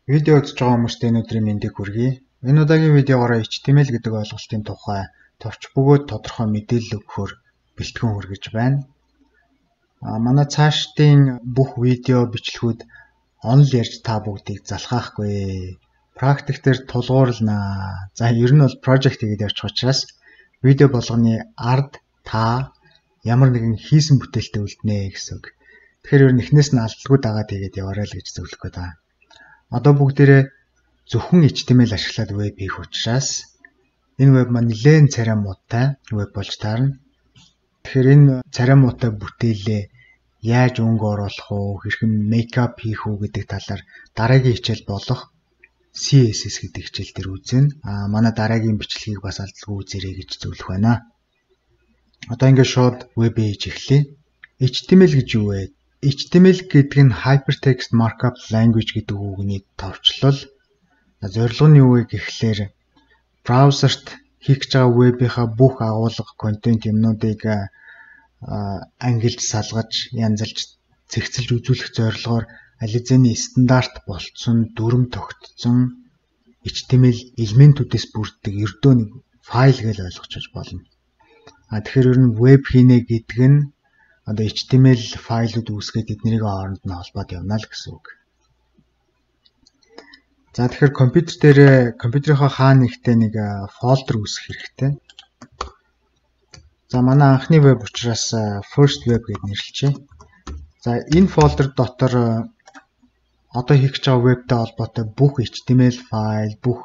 Видео үзэж байгаа хүмүүстээ өнөөдрийн мэндийг хүргэе. Энэ удаагийн видеогоор HTML гэдэг ойлголтын тухай товч бөгөөд тодорхой мэдээлэл өгөхөөр бэлтгэн хүргэж байна. Манай цаашдын бүх видео бичлэгүүд онл ярьж та бүгдийг залхаахгүй. Практик дээр тулгуурлана. За ер нь бол project хийгээд явчих учраас видео болгоны ард та ямар нэгэн хийсэн бүтээлтэй үлднэ гэсэн үг. Тэгэхээр ер нь эхнээс нь алдалгүй дагаад хийгээд яваарай л гэж зөвлөх гэдэг. Одоо бүгдээрээ зөвхөн HTML ашиглаад веб хийх учраас энэ веб маань нэлээд царай муутай веб болж таарна. Тэгэхээр энэ царай муутай бүтээлээ яаж өнгө оруулах уу, хэрхэн мейкап хийх үү гэдэг талаар дараагийн хичээл болох CSS гэдэг хичээл дээр үзнэ. Манай дараагийн бичлэгийг бас алдалгүй үзээрэй гэж зөвлөх байна. Одоо ингээд шууд веб хийж эхлэе. HTML гэж юу вэ? HTML гэдэг нь Hypertext Markup Language гэдэг үгний товчлол. Зорилго нь юу вэ гэхлээр браузерт хийх гэж байгаа вебийнхаа бүх агуулга, контент юмнуудыг ангилж салгаж, янзалж, цэгцэлж үзүүлэх зорилгоор ализений стандарт болцсон, дүрм тогтцсон HTML элементүүдээс бүрддэг ердөө нэг файл гэж ойлгож болно. Тэгэхээр ер нь веб хийнэ гэдэг нь одоо HTML файлууд үүсгээд эднэрийн хооронд нь холбоод явна л гэсэн үг. За тэгэхээр компьютерийнхаа хаана нэгтээ нэг фолдер үүсгэх хэрэгтэй. За манай анхны веб учраас first web гэж нэрлэжээ. За энэ фолдер дотор одоо хийх гэж байгаа вебтэй холбоотой бүх HTML файл, бүх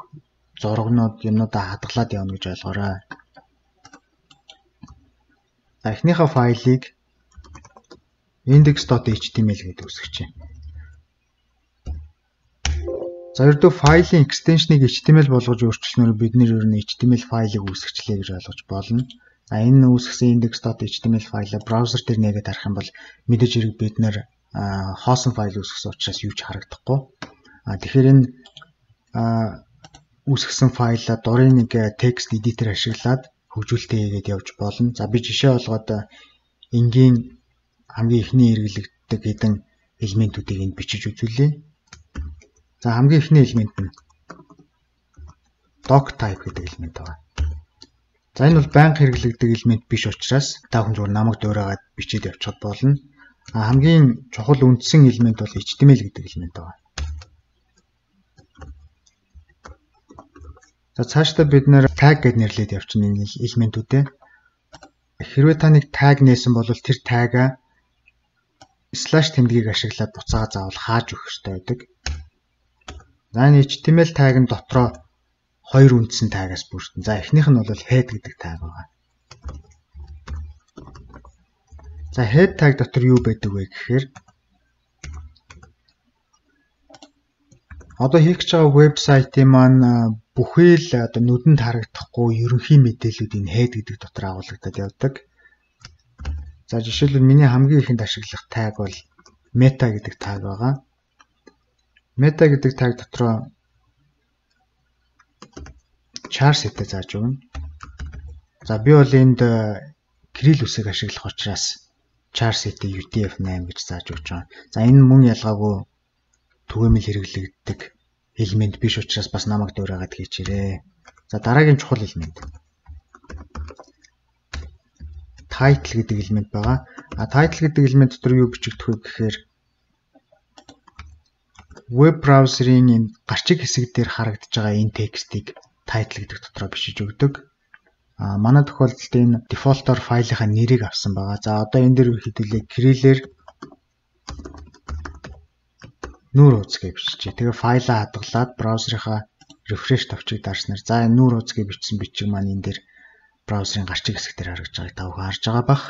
зурагнууд, юмнуудаа хадгалаад явна гэж ойлгоорой. За эхнийхээ файлыг index.html гэдэг үүсгэж байна. За ердөө файлын экстеншнийг HTML болгож өөрчилснөөр бид нэр ер нь HTML файлыг үүсгэчлээ гэж ойлгож болно. За энэ үүсгэсэн index.html файлаа браузер дээр нээгээд харах юм бол мэдээж хэрэг бид нэр хоосон файл үүсгэсэн учраас юу ч харагдахгүй. Тэгэхээр энэ үүсгэсэн файлаа дурын нэг текст эдитер ашиглаад хөгжүүлэлтээ хийгээд явж болно. За би жишээ олгоод энгийн хамгийн ихний хэрэглэгддэг хэдэн элементүүдийг энд бичиж үзүүлье. За хамгийн ихний элемент нь doc type гэдэг элемент байна. За энэ бол байнга хэрэглэгддэг элемент биш учраас та хүн зүгээр намайг дуурайгаад бичиж явчихад болно. Хамгийн чухал үндсэн элемент бол HTML гэдэг элемент байна. За цаашдаа бид нэр tag гэж нэрлээд явчихна энэ элементүүдээ. Хэрвээ та нэг tag нээсэн бол тэр tag-а slash тэмдгийг ашиглаад буцаага заавал хааж өгөх хэрэгтэй байдаг. За энэ HTML tag нь дотроо хоёр үндсэн tag-аас бүрдэн. За эхнийх нь бол head гэдэг tag байгаа. За head tag дотор юу байдаг вэ гэхээр одоо хийх гэж байгаа вебсайтын маань бүхий л одоо нүдэнд харагдахгүй ерөнхий мэдээлүүд энэ head гэдэг дотор агуулгадад явдаг. За жишээлбэл миний хамгийн ихэнд ашиглах tag бол meta гэдэг tag байгаа. Meta гэдэг tag дотроо char set-ийг зааж өгнө. За би бол энд Kiril үсэг ашиглах учраас char set-ийг UTF-8 гэж зааж өгч байгаа. За энэ мөн ялгаагүй түгээмэл хэрэглэгддэг элемент биш учраас бас намайг дуурайгаад хийчээрэй. За дараагийн чухал элемент title гэдэг элемент байгаа. Title гэдэг элемент дотор юу бичигдэх вэ гэхээр веб браузерын энэ гарчиг хэсэг дээр харагдаж байгаа энэ текстийг title гэдэг дотроо бичиж өгдөг. Манай тохиолдолд энэ дефолтоор файлынхаа нэрийг авсан байгаа. За одоо энэ дээр хэдүүлээ Kiril-ээр нүур ууц гэж биччихье. Тэгээ файлаа хадгалаад браузерынхаа refresh товчийг дарснаар за энэ нүур ууц гэж бичсэн бичиг маань энэ дээр браузерын гарчиг хэсэг дээр харагдаж байгааг та бүхэн харж байгаа бах.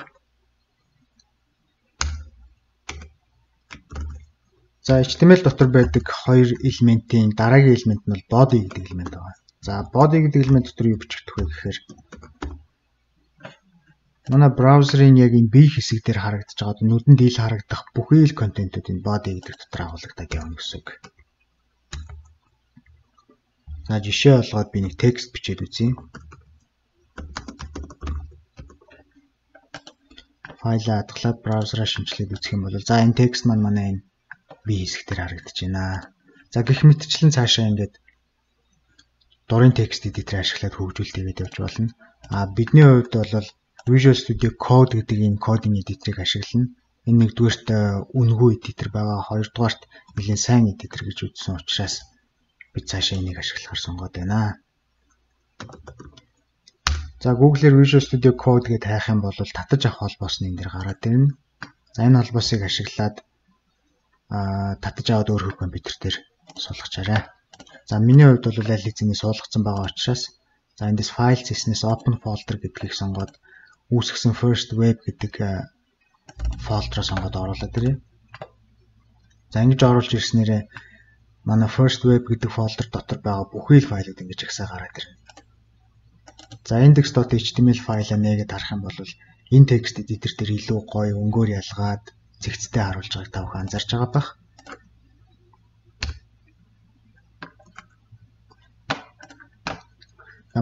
За HTML дотор байдаг хоёр элементийн дараагийн элемент нь бол body гэдэг элемент байна. За body гэдэг элемент дотор юу бичигдэх вэ гэхээр манай браузерын яг энэ бие хэсэг дээр харагдаж байгаа нүдэнд ил харагдах бүхий л контентууд энэ body гэдэг дотор агуулгадад явна гэсэн үг. За жишээ олгоод би нэг текст бичээд үзье. Файлаа хадгалаад браузераа шинжилээд үзэх юм бол за энэ текст маань манай энэ бие хэсэг дээр харагдаж байна. За гэх мэтчлэн цаашаа ингээд дурын текст эдитер ашиглаад хөгжүүлэлт явуулж болно. Бидний хувьд бол Visual Studio Code гэдэг энэ кодинг эдитерийг ашиглана. Энэ нэгдүгээрт үнэгүй эдитер байгаа, хоёрдугаарт нэлээд сайн эдитер гэж үзсэн учраас бид цаашаа энийг ашиглахаар сонгоод байна. За Google-ээр Visual Studio Code гэдээ хайх юм бол татаж авах холбоос нь энэ дээр гараад ирнэ. За энэ холбоосыг ашиглаад татаж аваад өөр компьютер дээр суулгачаарай. За миний хувьд бол аль хэзээ суулгацсан байгаа учраас за эндээс файл хийснээс open folder гэдгийг сонгоод үүсгэсэн first web гэдэг фолдероо сонгоод оруулаад ирье. За ингэж оруулж ирснээрээ манай first web гэдэг фолдер дотор байгаа бүхий л файлууд ингэж агсаа гараад ирнэ. За index.html файлаа нээгээд харах юм бол энэ текст эдитер дээр илүү гоё өнгөөр ялгаад цэгцтэй харуулж байгааг та бүхэн анзаарч байгаа бах.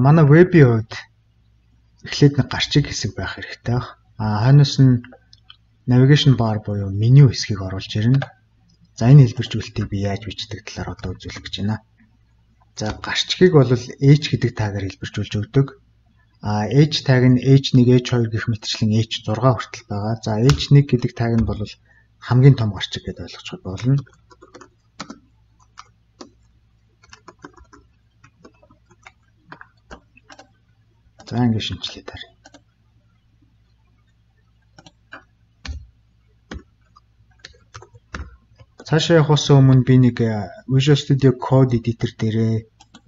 Манай вебийн хувьд эхлээд нэг гарчиг хэсэг байх хэрэгтэй баг. Хойноос нь navigation bar буюу меню хэсгийг оруулж ирнэ. За энэ хэлбэржүүлэлтийг би яаж бичдэг талаар одоо үзүүлэх гэж байна. За гарчгийг бол h гэдэг таагаар хэлбэржүүлж өгдөг. H таг нь h1, h2 гэх мэтчлэн h6 хүртэл байгаа. За h1 гэдэг таг нь бол хамгийн том гарчиг гэдээ ойлгочиход болно. За ингэ шинжилгээ тарь. Цаашаа явахаас өмнө би нэг Visual Studio Code Editor дээрээ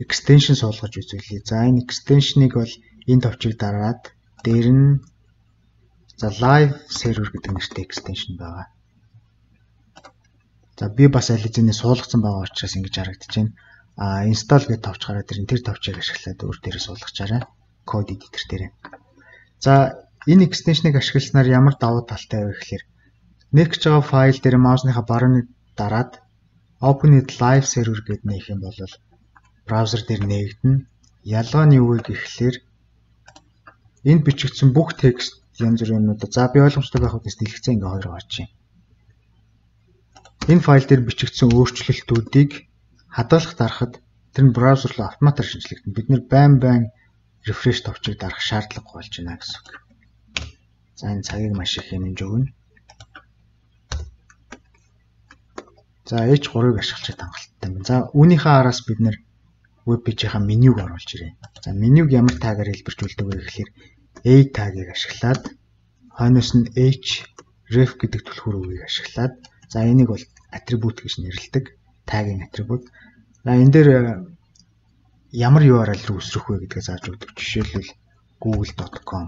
extension суулгаж үзүүлье. За энэ extension-ыг бол энэ товчийг дараад дээр нь за live server гэдэг нэртэй extension байгаа. За би бас аль хэзээ суулгацсан байгаа учраас ингэж харагдаж байна. Install гэдэг товч гараад ирэн тэр товчийг ашиглаад өөр дээрээ суулгачаарай. Code editor дээр. За энэ extension-ыг ашигласнаар ямар давуу талтай вэ гэхээр нээх гэж байгаа файл дээр маусныхаа барууныг дараад open it live server гэд нээх юм бол браузер дээр нээгдэнэ. Ялгаа нь юу вэ гэхлээр энд бичигдсэн бүх текст янз бүрийн юмнууд за би ойлгомжтой байх үгээс дэлгэцээ ингээ хоёр аваач. Энэ файл дээр бичигдсэн өөрчлөлтүүдийг хадгалах дарахад тэр нь браузер руу автоматар шинжлэгдэнэ. Бид нэр байн refresh товчийг дарах шаардлагагүй болж байна гэсэн үг. За энэ цагийг маш их хэмнэж өгнө. За H3-ыг ашиглаж хангалттай байна. За үүнийхээ араас бид нэр веб пэйжийнхаа менюг оруулж ирээ. За менюг ямар таагаар хэлбэржүүлдэг вэ гэхээр A тагийг ашиглаад хойноос нь href гэдэг түлхүүр үгийг ашиглаад за энийг бол атрибут гэж нэрлэдэг. Тагийн атрибут. За энэ дээр ямар URL руу үсрэх вэ гэдгээ зааж өгдөг. Жишээлбэл google.com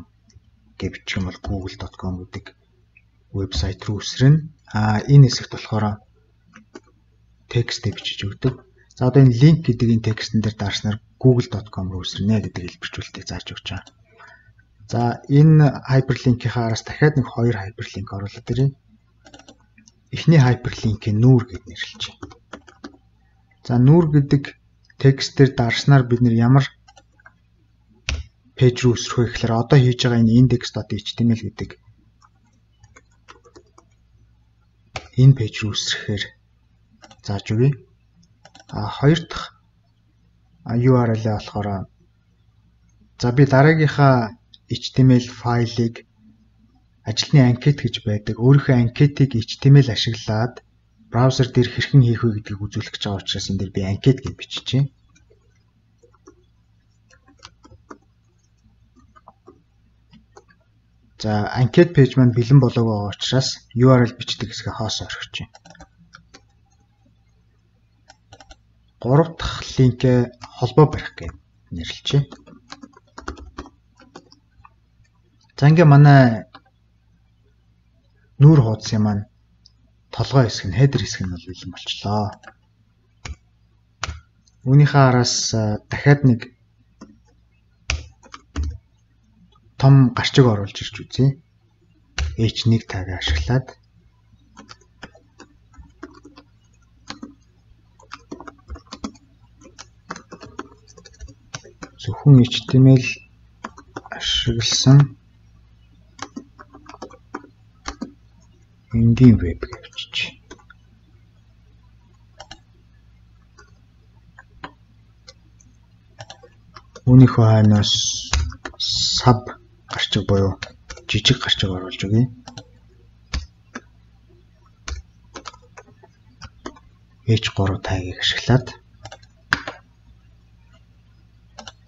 гэж бичих юм бол google.com гэдэг вебсайт руу үсрэнэ. Энэ хэсэгт болохоор текстээ бичиж өгдөг. За одоо энэ link гэдэг энэ текстэн дээр даарснаар google.com руу үсрэнэ гэдэг хэлбэржүүлэлтийг зааж өгч байгаа. За энэ hyperlink-ийнхаа араас дахиад нэг хоёр hyperlink оруулаад ирье. Эхний hyperlink-ийг нүүр гэж нэрлэж байна. За нүүр гэдэг текстээр даарснаар бид нэр ямар пэйж руу өсрөх вэ гэхээр одоо хийж байгаа энэ index.html гэдэг энэ пэйж руу өсрэхээр зааж өгье. Хоёр дахь URL-ээ болохоор за би дараагийнхаа HTML файлыг ажилтны анкет гэж байдаг. Өөрийнхөө анкетыг HTML ашиглаад браузер дээр хэрхэн хийх вэ гэдгийг үзүүлэх гэж байгаа учраас энэ дээр би анкет гэж биччихье. За анкет пэйж маань бэлэн болоог байгаа учраас URL бичдэг хэсгээ хоосоо орхиж байна. Гурав дахь линкээ холбоо барих гэж нэрлэжээ. За ингээ манай нүүр хуудсан маань толгой хэсэг нь header хэсэг нь бол бэлэн болчлоо. Үүнийхээ араас дахиад нэг том гарчиг оруулж ирж үзье. H1 тагийг ашиглаад зөвхөн HTML ашигласан энгийн веб гэж бичиж. Үүнийхөө хойноос sub гарчиг буюу жижиг гарчиг оруулж өгье. H3 тайгийг ашиглаад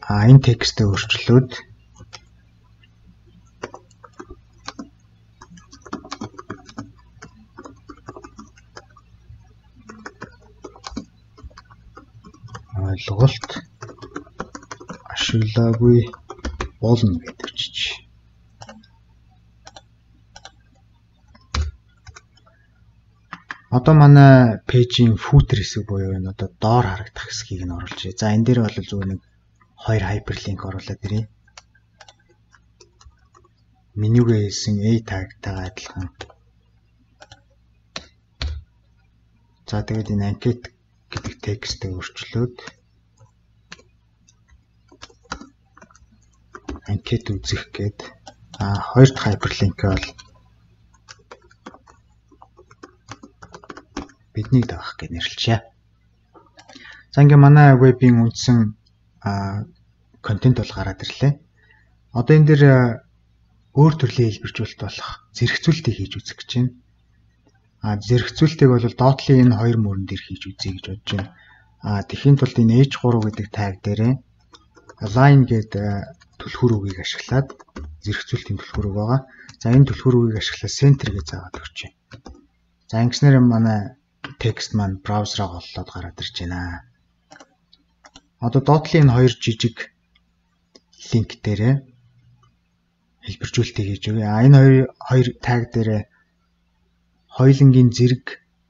энэ текстээ өөрчлөөд ойлголт ашиглаагүй болно гэдэг чиж. Одоо манай пэйжийн footer хэсэг буюу энэ одоо доор харагдах хэсгийг нь оруулж ирээ. За энэ дээр бол зүгээр нэг 2 hyperlink оруулаад ирье. Менюгээ хийсэн A tag-тайгаа адилхан. За тэгээд энэ анкет гэдэг текстээ өөрчлөөд анкет үзэх гээд хоёр дахь hyperlink-ийг бол бидний даах гэж нэрлэжээ. За ингээ манай вебийн үндсэн контент бол гараад ирлээ. Одоо энэ дээр өөр төрлийн хэлбэржүүлэлт болох зэрэгцүүлэлтийг хийж үзэх гэж байна. Зэрэгцүүлэлтийг бол Dotly энэ хоёр мөрөн дээр хийж үзье гэж бодож байна. Тэхийн тулд энэ H3 гэдэг tag дээрээ align гэдэг түлхүүр үгийг ашиглаад зэрэгцүүлэлтийн түлхүүр үг байгаа. За энэ түлхүүр үгийг ашиглаад center гэж заагаад өгч байна. За ингэснээр манай текст маань браузераа голлоод гараад ирж байна. Одоо Dotly энэ хоёр жижиг линк дээрээ хэлбэржүүлэлтийг хийж өгье. Энэ хоёр tag дээрээ хоёулангийн зэрэг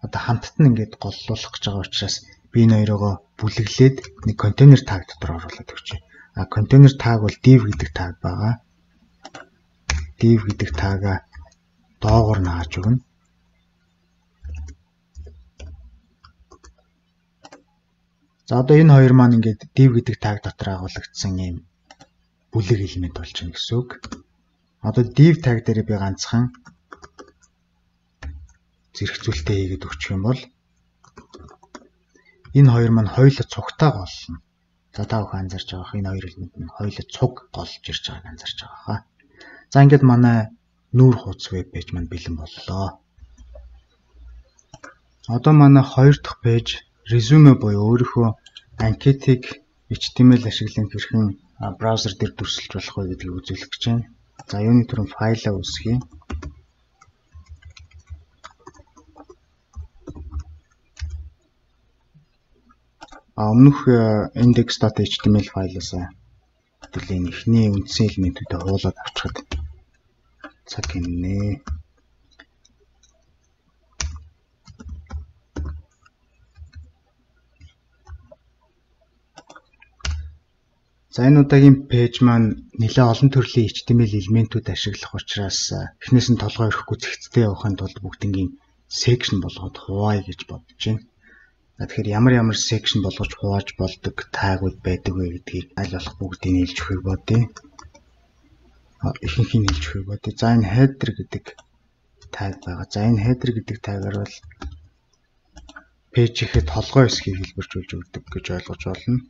одоо хамтд нь ингээд голлуулах гэж байгаа учраас би энэ хоёроо бүлэглээд нэг контейнер tag дотор оруулаад өгч байна. Контейнер tag бол div гэдэг tag байгаа. Div гэдэг tag-а доогоор нааж өгнө. За одоо энэ хоёр маань ингээд div гэдэг tag дотор агуулгдсан юм бүлэг элемент болж байна гэсэн үг. Одоо div tag дээр би ганцхан зэрэгцүүлэлтээ хийгээд өгчих юм бол энэ хоёр маань хоёулаа цугтаа голлно. За та бүхэн анзарч байгаа энэ хоёр элемент нь хоёулаа цуг голж ирж байгааг анзарч байгаа хаа. За ингээд манай нүүр хуудас веб пэйж маань бэлэн боллоо. Одоо манай хоёр дахь пэйж resume буюу өөрийнхөө анкетыг HTML ашиглан хэрхэн браузер дээр дүрсэлж болох вэ гэдгийг үзүүлэх гэж байна. За юуны төрөнд файлаа үүсгэе. Өмнөх index.html файлаас хэвлэлийн эхний үндсэн элементүүдээ хуулаад авчихад цаг хийнэ. За энэ удаагийн пэйж маань нэлээд олон төрлийн HTML элементүүд ашиглах учраас эхнээс нь толгой өрөхгүй зэгцтэй явахын тулд бүгднийг section болгоод хуваая гэж бодож байна. Тэгэхээр ямар section болгож хувааж болдог тагууд байдаг вэ гэдгийг аль болох бүгдийг нийлж өгөхийг бодъё. Ихэнхийг нийлж өгөхийг бодъё. За энэ header гэдэг tag байгаа. За энэ header гэдэг tag-аар бол пэйжийнхээ толгой хэсгийг хэлбэржүүлж өгдөг гэж ойлгож байна.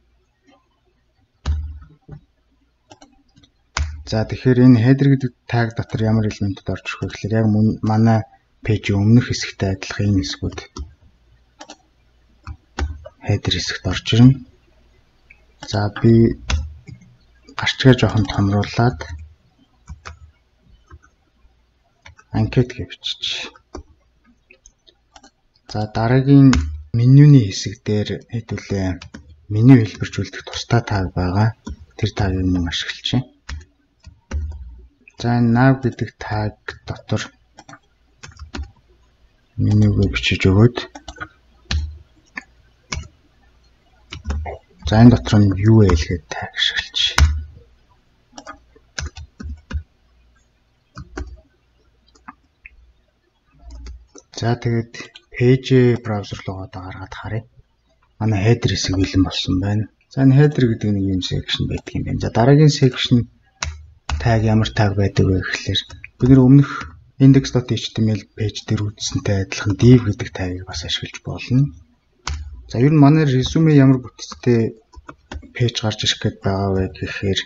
За тэгэхээр энэ header гэдэг tag дотор ямар элементүүд орж ирэх вэ гэхээр яг манай пэйжийн өмнөх хэсэгтэй адилхан энэ хэсгүүд header хэсэгт орж ирнэ. За би гарчгаа жоохон томруулад анкет гэж бичиж. За дараагийн менюний хэсэг дээр хэдүүлээ меню хэлбэржүүлдэг тусдаа tag байгаа. Тэр tag-ыг мөн ашиглаж байна. За энэ nav гэдэг tag дотор менюг бичиж өгөөд за энэ дотор нь UL гэдэг tag ашиглаж. За тэгээд page браузер руу гаргаад харъя. Манай header хэсэг бэлэн болсон байна. За энэ header гэдэг нэг юм section байдаг юм байна. За дараагийн section tag ямар tag байдаг вэ гэхээр бид нэр өмнөх index.html page дээр үзсэнтэй адилхан div гэдэг tag-ыг бас ашиглаж болно. За ер нь манай resume ямар бүтцтэй пэйж гарч ирэх гээд байгаа вэ гэхээр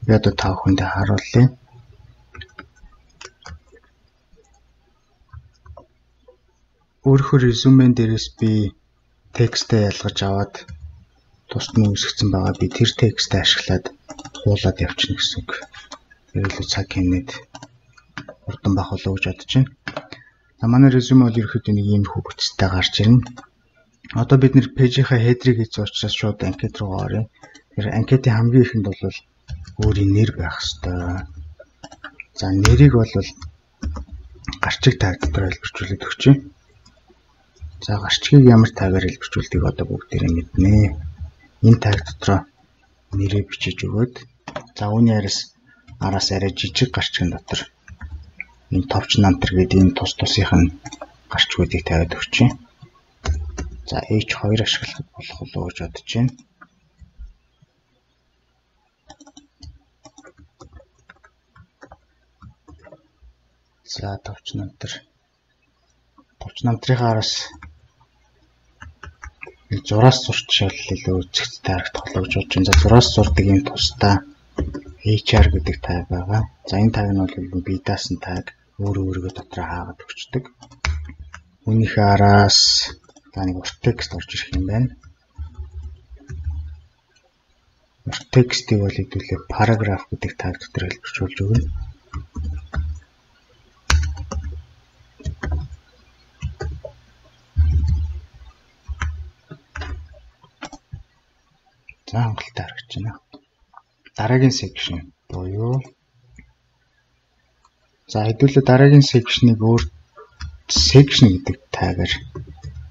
би одоо та бүхэндээ харуулъя. Өөрөөр резюмен дээрээс би текстээ ялгаж аваад тусад нь үүсгэсэн байгаа. Би тэр текстээ ашиглаад хуулаад явчихна гэсэн үг. Тэр илүү цаг хэмнээд урдан бах болов гэж бодож байна. Манай резюме бол ерөөхдөө нэг ийм хүү бүтцтэй гарч ирнэ. Одоо бид нэр пэйжийнхаа хедрийг хийж учраас шууд анкет руу оръё. Тэр анкетын хамгийн ихэнд бол өөрийн нэр байх ёстой. За нэрийг бол гарчиг таг дотор хэлбэржүүлээд өгчээ. За гарчгийг ямар тагаар хэлбэржүүлдгийг одоо бүгдээрээ мэднэ. Энэ таг дотор нэрээ бичиж өгөөд за үүний араас арай жижиг гарчгийн дотор энэ товч намтар гэдэг энэ тусынх нь гарчгуудыг тавиад өгчээ. За H2 ашиглах болох болов гэж бодож байна. За товч намтрынхаа араас зураас зурч шал илүү үзэгдтэй харагдах болов гэж бодож байна. За зураас зурдаг юм тусдаа HR гэдэг таг байгаа. За энэ таг нь бол би даасан таг өөрөөгөө дотор хаагаад өгчдөг. Үүнийхээ араас нэг урт текст орж ирэх юм байна. Урт текстийг бол хэдүүлээ параграф гэдэг таг дотор хэлбэржүүлж өгнө. За хангалттай харагдаж байна. Дараагийн section буюу за хэдүүлээ дараагийн section-ыг өөр section гэдэг тагаар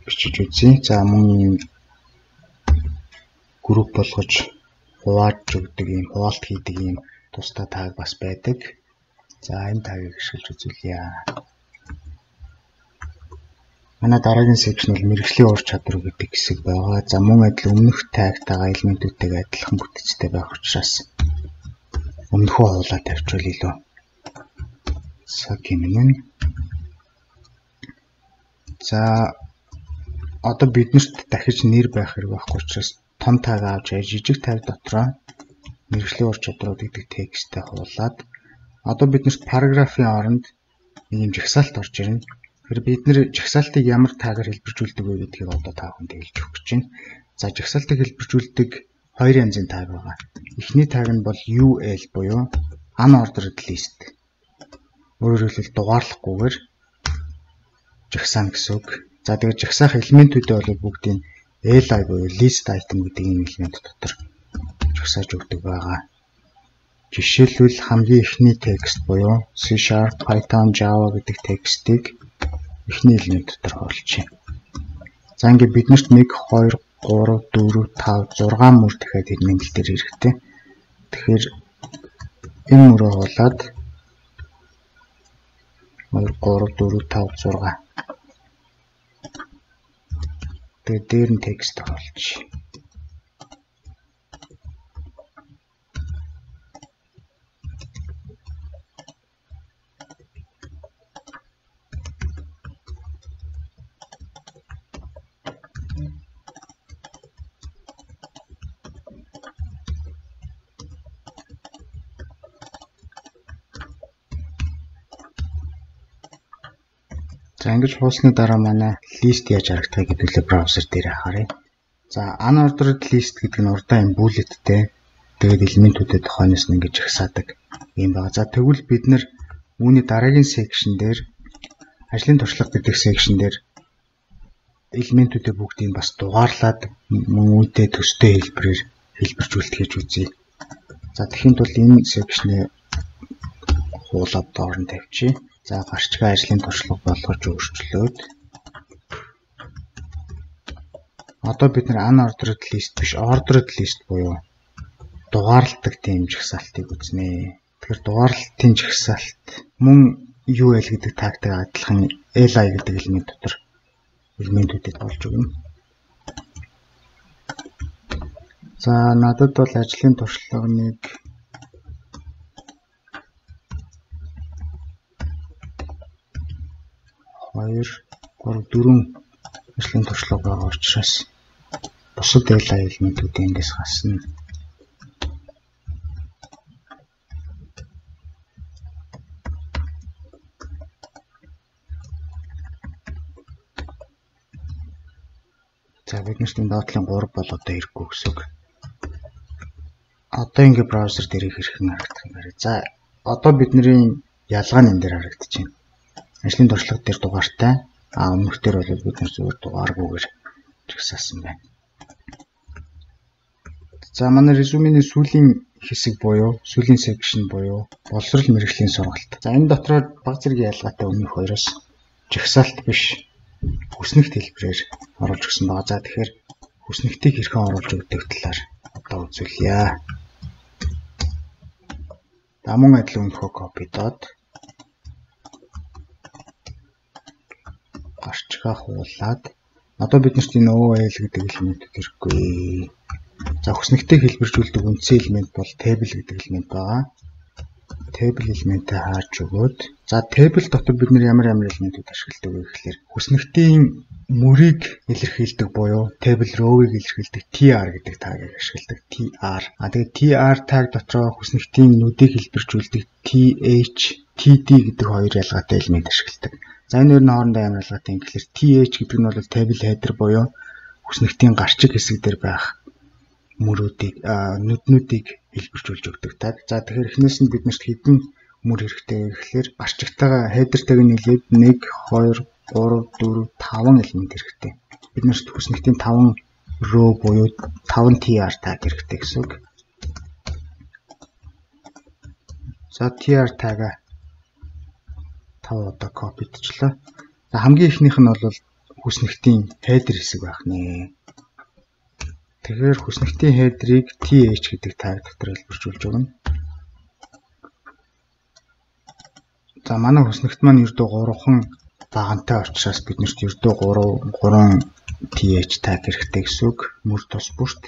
бичиж үзье. За мөн ийм групп болгож хувааж өгдөг ийм хуваалт хийдэг ийм тусдаа таг бас байдаг. За энэ тагийг ашиглаж үзүүлье. Манай дараагийн section бол мэргэжлийн ур чадвар гэдэг хэсэг байгаа. За мөн адил өмнөх тагтайгаа элементүүдтэйгээ адилхан бүтцтэй байх учраас өмнөхөө хуулаад тавьчвал илүү цаг хэмнэн. За одоо биднэрт дахиж нэр байх хэрэг байхгүй учраас том таг авч жижиг таг дотроо мэргэжлийн ур чадварууд гэдэг тексттэй хуулаад одоо биднэрт параграфын оронд нэг юм жагсаалт орж ирнэ. Тэгэхээр бид нэр жагсаалтыг ямар тагаар хэлбэржүүлдэг вэ гэдгийг одоо та бүхэнд хэлж өгөх гэж байна. За жагсаалтыг хэлбэржүүлдэг хоёр янзын таг байгаа. Эхний таг нь бол UL буюу unordered list. Өөрөөр хэлбэл дугаарлахгүйгээр жагсаана гэсэн үг. За тэгээд жагсаах элементүүдээ бол бүгдийг li буюу list item гэдэг ийм элемент дотор жагсааж өгдөг байгаа. Жишээлбэл хамгийн эхний текст буюу C#, Python, Java гэдэг текстийг эхний элемент дотор хуулчих. За ингээд биднэрт 1 2 3 4 5 6 мөр дахиад энэ мэнгэл дээр хэрэгтэй. Тэгэхээр энэ мөрөө хуулаад 2 3 4 5 6 тэгээд дээр нь текст оруулчих. За ингэж хуулсны дараа манай лист яаж харагдахыг хэдүүлээ браузер дээр харъя. За unordered list гэдэг нь урдаа юм bulletтэй. Тэгээд элементүүдэд хойноос нь ингэж жагсаадаг юм байна. За тэгвэл бид нэр үүний дараагийн section дээр ажлын туршлага гэдэг section дээр элементүүдээ бүгдийг бас дугаарлаад мөн үүтэй төстэй хэлбэрээр хэлбэржүүлэлт хийж үзье. За тэгэхээр бол энэ section-ыг хуулаад доор нь тавьчих. За гарчгаа ажлын туршлага болгож өөрчлөөд одоо бид нар unordered list биш ordered list буюу дугаарлалдаг тийм жагсаалтыг үзнэ. Тэгэхээр дугаарлалтын жагсаалт мөн UL гэдэг тагтай адилхан li гэдэг элемент дотор элементүүдэд болж өгнө. За надад бол ажлын туршлагыг 2 3 4 ажлын туршлага байгаа учраас бусад LI элементүүдийг ингээс хасна. За бид нарт энэ доотлын 3 бол одоо хэрэггүй гэсэн үг. Одоо ингээ браузер дээр хэрхэн харагдах юм бэ? За одоо бидний ялгаа нь энэ дээр харагдаж байна. Ажлын туршлага дээр дугаартай. Өмнөх дээр бол бид нар зүгээр дугааргүйгээр жагсаасан байна. За манай резюмений сүүлийн хэсэг буюу сүүлийн section буюу боловсрол мэргэжлийн сургалт. За энэ дотроо баг зэргийн ялгаатай өмнөх хоёроос жагсаалт биш хүснэгт хэлбэрээр оруулж өгсөн байгаа. За тэгэхээр хүснэгтийг хэрхэн оруулж өгдөг талаар одоо үзүүлье. Мөн адил өнөхөө копидоод гарчгаа хуулаад одоо бид нарт энэ OL гэдэг элемент хэрэггүй. За хүснэгтийг хэлбэржүүлдэг үндсэн элемент бол table гэдэг элемент байгаа. Table элементээ хааж өгөөд за table дотор бид ямар элементүүд ашигладаг вэ гэхээр хүснэгтийн мөрийг илэрхийлдэг буюу table row-ыг илэрхийлдэг tr гэдэг тагийг ашигладаг. tr. Тэгээд tr tag дотроо хүснэгтийн нүдийг хэлбэржүүлдэг th, td гэдэг хоёр ялгаатай элемент ашигладаг. За энэ хоёр нь хоорондоо ямар ялгаатай юм гэхээр th гэдэг нь бол table header буюу хүснэгтийн гарчиг хэсэг дээр байх мөрүүдийг нүднүүдийг хэлбэржүүлж өгдөг таг. За тэгэхээр эхнээс нь бид нарт хэдэн мөр хэрэгтэй гэхээр гарчигтайгаа header-тайг нийлээд 1 2 3 4 5 элемент хэрэгтэй. Бид нарт хүснэгтийн 5 row буюу 5 tr tag хэрэгтэй гэсэн үг. За tr tag-а 5 удаа копидчлаа. За хамгийн ихнийх нь бол хүснэгтийн header хэсэг байх нэ. Тэгэхээр хүснэгтийн header-ыг th гэдэг tag дотор хэлбэржүүлж өгнө. За манай хүснэгт маань ердөө 3хан багантай учраас бид нарт ердөө 3 th tag хэрэгтэй гэсэн үг. Мөр тус бүрт.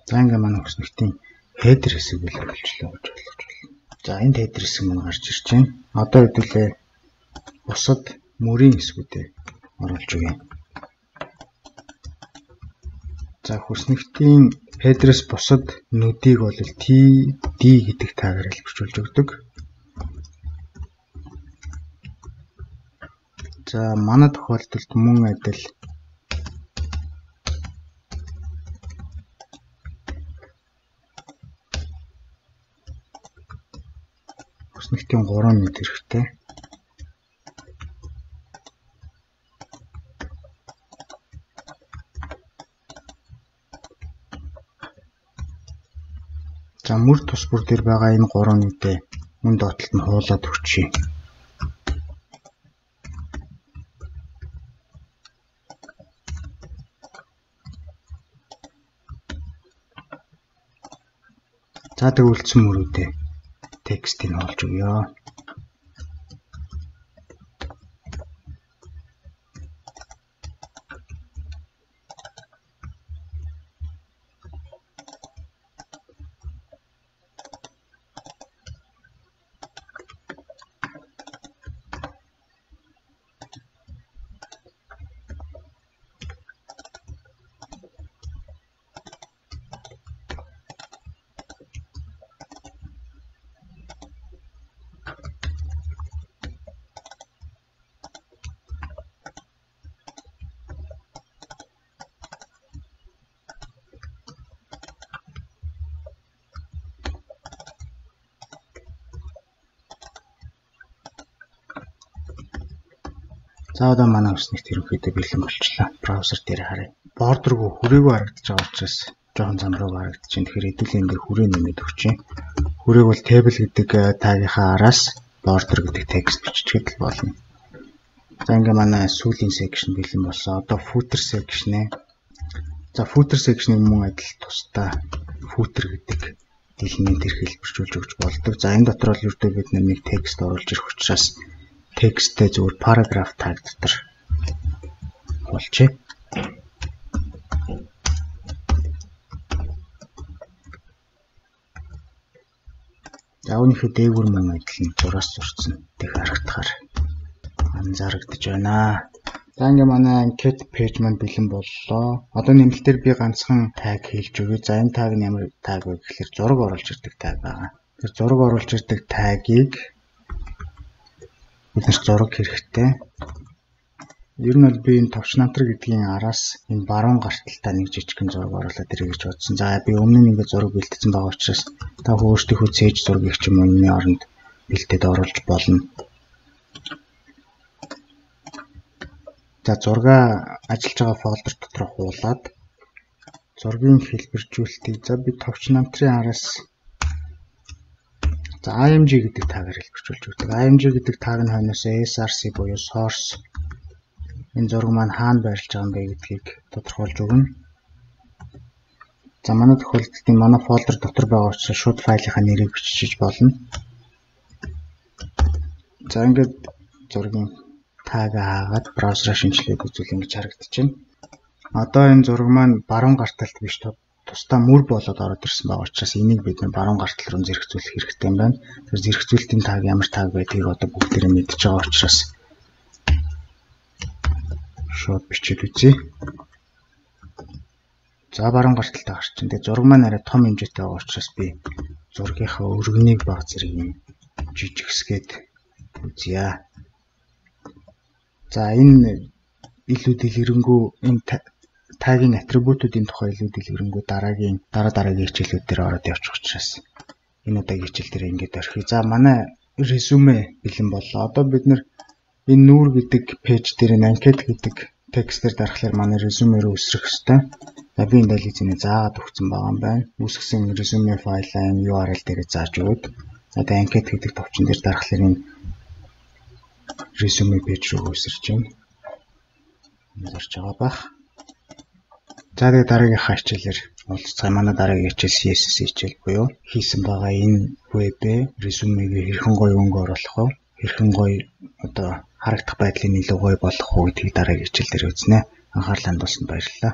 За ингээ манай хүснэгтийн header хэсэг илэрхийлжлээ гэж ойлгож байна. За энэ header хэсэг маань гарч ирж байна. Одоо хэдүүлээ бусад мөрийн хэсгүүдээ оруулж өгье. За хүснэгтийн header-с бусад нүдийг бол td гэдэг таагаар хэлбэржүүлж өгдөг. За манай тохиолдолд мөн адил хүснэгтийн 3 нүд хэрэгтэй. За мөр тус бүр дээр байгаа энэ 3 нүдээ мөн доотлолт нь хуулаад өгчий. За тэгвэл мөрүүдээ текстийг олж өгье. За одоо манай хүснэгт ерөнхийдөө бэлэн болчлаа. Браузер дээр харъя. Бордергүй хүрээгүй харагдаж байгаа учраас жоохон замруу харагдаж байна. Тэгэхээр хэдүүлээ энэ дээр хүрээ нэмээд өгчээ. Хүрээг бол table гэдэг тагийнхаа араас border гэдэг текст биччихэд л болно. За ингээ манай сүүлийн section бэлэн болсон. Одоо footer section ээ. За footer section-ыг мөн адил тусдаа footer гэдэг элемент хэлбэржүүлж өгч болдог. За энэ дотор бол ердөө бид нэг текст оруулж ирэх учраас тексттэй зөвхөн paragraph tag дотор болчих. За үүнийхээ дээгүүр мөн адилхан зураас зурцсан тэг харагдахаар анзаарэгдэж байна. За ингээ манай анкет пэйж маань бэлэн боллоо. Одоо нэмэлтээр би ганцхан таг хийлж өгье. За энэ таг нь ямар таг вэ гэхээр зураг оруулж ирдэг таг байгаа. Тэр зураг оруулж ирдэг тагийг бид нар зураг хэрэгтэй. Ер нь бол би энэ товч намтар гэдгийн араас энэ баруун гарталтаа нэг жижигхэн зураг оруулаад ирье гэж бодсон. За би өмнө нь ингээ зураг бэлтгэсэн байгаа учраас та өөрсдийнхөө цээж зургийг ч юм уу энэ оронд бэлдээд оруулж болно. За зураг ажиллаж байгаа фолдер дотор хуулаад зургийн хэлбэржүүлэлтийг за би товч намтрын араас за IMG гэдэг таагаар хэлбэржүүлж өгдөг. IMG гэдэг тааг нь хойноос SRC буюу source энэ зураг маань хаана байрлаж байгаа юм бэ гэдгийг тодорхойлж өгнө. За манай тохиолдолд энэ манай фолдер дотор байгаа учраас шууд файлынхаа нэрийг бичиж болно. За ингээд зургийн таагаа хаагаад браузераа шинжилгээд үзвэл ингэж харагдаж байна. Одоо энэ зураг маань баруун гарталт биш тусдаа мөр болоод ороод ирсэн байгаа учраас энийг бид баруун гартал руу зэрэгцүүлэх хэрэгтэй юм байна. Тэр зэрэгцүүлэлтийн таг ямар таг байдгийг одоо бүгдээрээ мэдж байгаа учраас шууд бичиж үзье. За баруун гарталтаа гарч байна. Тэгээ зураг маань арай том хэмжээтэй байгаа учраас би зургийнхаа өргөнийг баг зэрэг жижигсгээд үзье. За энэ илүү дэлгэрэнгүй энэ тагийн атрибутуудын тухай илүү дэлгэрэнгүй дараагийн хичээлүүд дээр ороод явчих учраас энэ удаагийн хичээл дээр ингэж орхив. За манай резюме бэлэн боллоо. Одоо бид нэр энэ нүүр гэдэг пэйж дээр энэ анкет гэдэг текстээр дарахлаар манай резюме рүү өсрөх ёстой. За би энэ дэлгэцийг заагаад өгсөн байгаа юм байна. Үүсгэсэн резюме файлаа энэ URL дээр зааж өгöd. За тэгээ анкет гэдэг товчон дээр дарахлаар энэ резюме пэйж рүү өсөрч байна. Зорж байгаа бах. За тэгээ дараагийнхаа хичээлээр уулзцай. Манай дараагийн хичээл CSS хичээл буюу хийсэн байгаа энэ веб резюмег хэрхэн гоё өнгө оруулах вэ? Хэрхэн гоё одоо харагдах байдлыг илүү гоё болгох вэ гэдгийг дараагийн хичээл дээр үзнэ. Анхаарлаа хандуулсанд баярлалаа.